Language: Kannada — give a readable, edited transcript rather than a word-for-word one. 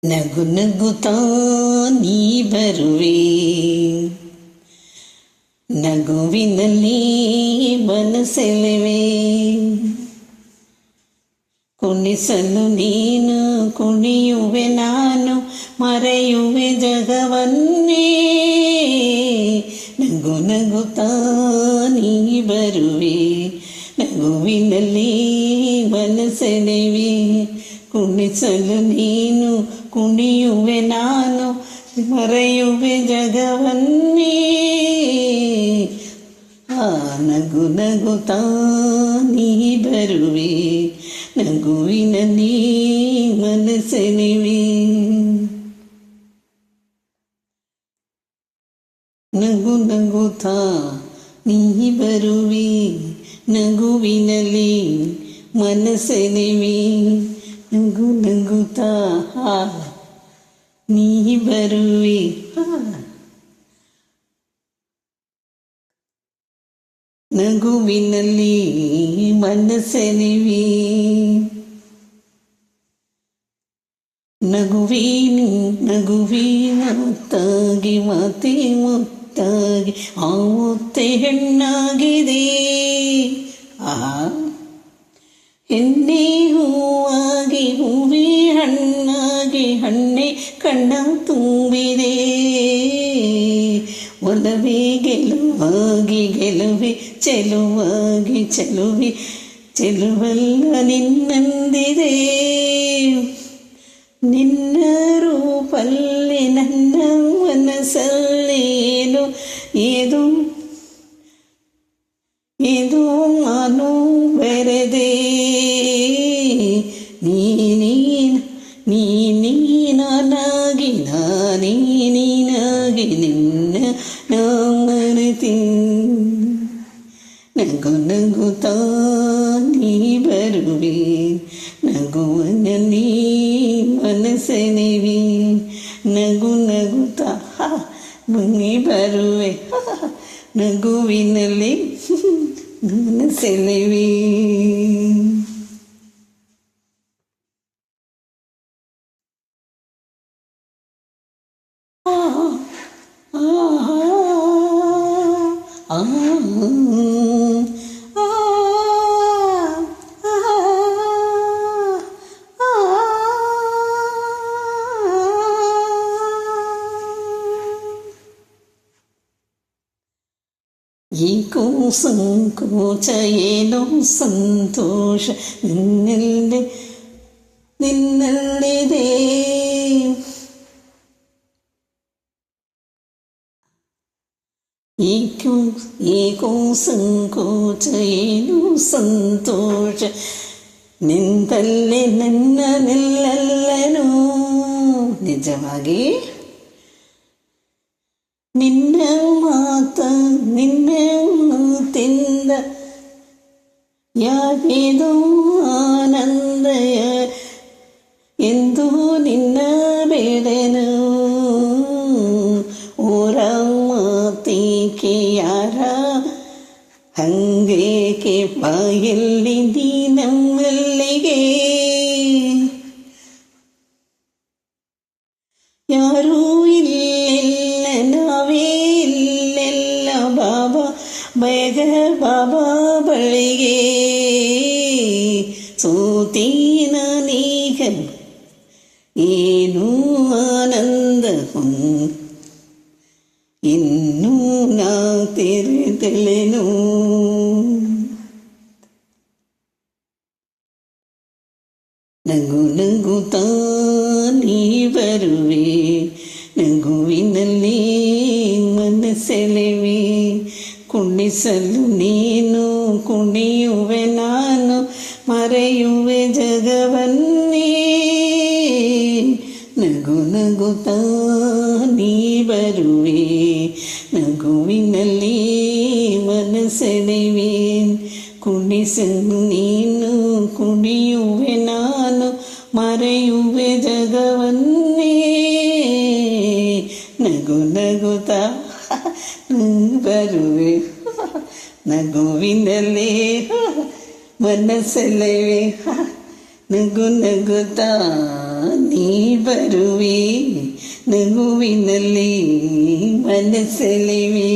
ನಗು ನಗುತ್ತಾ ನೀ ಬರುವೆ, ನಗುವಿನಲ್ಲಿ ಮನಸೆಳೆವೆ, ಕುಣಿಸಲು ನೀನು ಕುಣಿಯುವೆ ನಾನು, ಮರೆಯುವೆ ಜಗವನ್ನೇ. ನಗು ನಗುತ್ತಾ ನೀ ಬರುವೆ, ನಗುವಿನಲ್ಲಿ ಮನಸೆಳೆವೆ, ಕುಣಿಸಲು ನೀನು ಕುಣಿಯುವೆ ನಾನು, ಮರೆಯುವೆ ಜಗವನ್ನೇ. ನಗು ನಗುತ್ತಾ ನೀ ಬರುವೆ, ನಗುವಿನಲ್ಲಿ ಮನಸೆಳೆವೆ. ನಗು ನಗುತ್ತಾ ನೀ ಬರುವೆ, ನಗುವಿನಲ್ಲಿ ಮನಸೆಳೆವೆ, ನಗು ನಗುತ್ತಾ ನೀ ಬರುವೆ. ನಗುವಿನಲ್ಲಿ ಮನಸೆಳೆವೆ, ನಗುವಿ ಮುತ್ತಾಗಿ ಮಾತೆ ಮುತ್ತಾಗಿ ಆ ಮುತ್ತೆ ಹೆಣ್ಣಾಗಿದೆ. ಹೆಣ್ಣೆ ಹೂವಾಗಿ ಹೂವೇ ಹಣ್ಣಾಗಿ ಹಣ್ಣೆ ಕಣ್ಣ ತುಂಬಿದೆ. ಒಲವೇ ಗೆಲುವಾಗಿ ಗೆಲುವೆ ಚೆಲುವಾಗಿ ಚೆಲುವೆ ಚೆಲುವಲ್ಲ ನಿನ್ನಂದಿದೆ. ನಿನ್ನ ರೂಪಲ್ಲಿ ನನ್ನ ಮನಸ್ಸಲ್ಲೇನು ಏದು ಇದು ನಾನು ಬೆರೆದೆ. ನೀನಾಗಿ ನಾನೇ ನೀನಾಗಿ ನಿನ್ನ ಮರೆತಿ. ನಗು ನಗುತ್ತಾ ನೀ ಬರುವೆ, ನಗುವನಲ್ಲಿ ಮನಸೆಳೆವೆ, ನಗು ನಗುತ್ತಾ ನೀ ಬರುವೆ, ನಗುವಿನಲ್ಲಿ ಮನಸೆಳೆವೆ. ಏಕೋ ಸಂಕೋಚ ಏನೋ ಸಂತೋಷ ನಿನ್ನಲ್ಲಿದೆ. ಏಕೋ ಸಂಕೋಚ ಏನೋ ಸಂತೋಷ ನಿಂತಲ್ಲೇ ನನ್ನ ನಿಲ್ಲಲ್ಲನು. ನಿಜವಾಗಿ ನಿನ್ನ ಮಾತ ನಿನ್ನ ಮಾತಿಂದ ಯಾವಿದೋ ಆನಂದ ಎಂದು ನಿನ್ನ ಬೇಡನು. ಓರ ಮಾತಿಕೆ ಯಾರ ಹಂಗೇಕೆ ಬಾಯಲ್ಲಿ ನೀ ನಮ್ಮಲ್ಲಿಗೆ. ಯಾರೂ ಇಲ್ಲೆಲ್ಲ ನಾವೇ ಇಲ್ಲೆಲ್ಲ ಬಾಬಾ ಬೇಗ ಬಾಬಾ ಬಳಿಗೆ. ಸೋತೀನ ನೀಗ ಏನು ಆನಂದ ಇನ್ನೂ ನಾ ತಿಳಿದೆಳೆನು. ನಗು ನಗುತ್ತಾ ನೀ ಬರುವೆ, ನಗುವಿನಲ್ಲಿ ಮನಸೆಳೆವೆ, ಕುಣಿಸಲು ನೀನು ಕುಣಿಯುವೆ ನಾನು, ಮರೆಯುವೆ ಜಗವನ್ನೇ. ನಗು ನಗುತ್ತಾ ನೀ ಬರುವೆ, ನಗುವಿನಲ್ಲಿ ಮನಸೆಳೆವೆ, ಕುಣಿಸಲು ನೀನು ಕುಣಿಯುವೆ ನಾನು, ಮರೆಯುವೆ ಜಗವನ್ನೇ. ನಗು ನಗುತ್ತಾ ಬರುವೆ, ನಗುವಿನಲ್ಲೇ ಮನಸ್ಸಲ್ಲವೇ ನಗು ನಗುತ್ತಾ ನೀ ಬರುವೆ ನಗುವಿನಲ್ಲಿ ಮನಸ್ಸಲ್ಲವೇ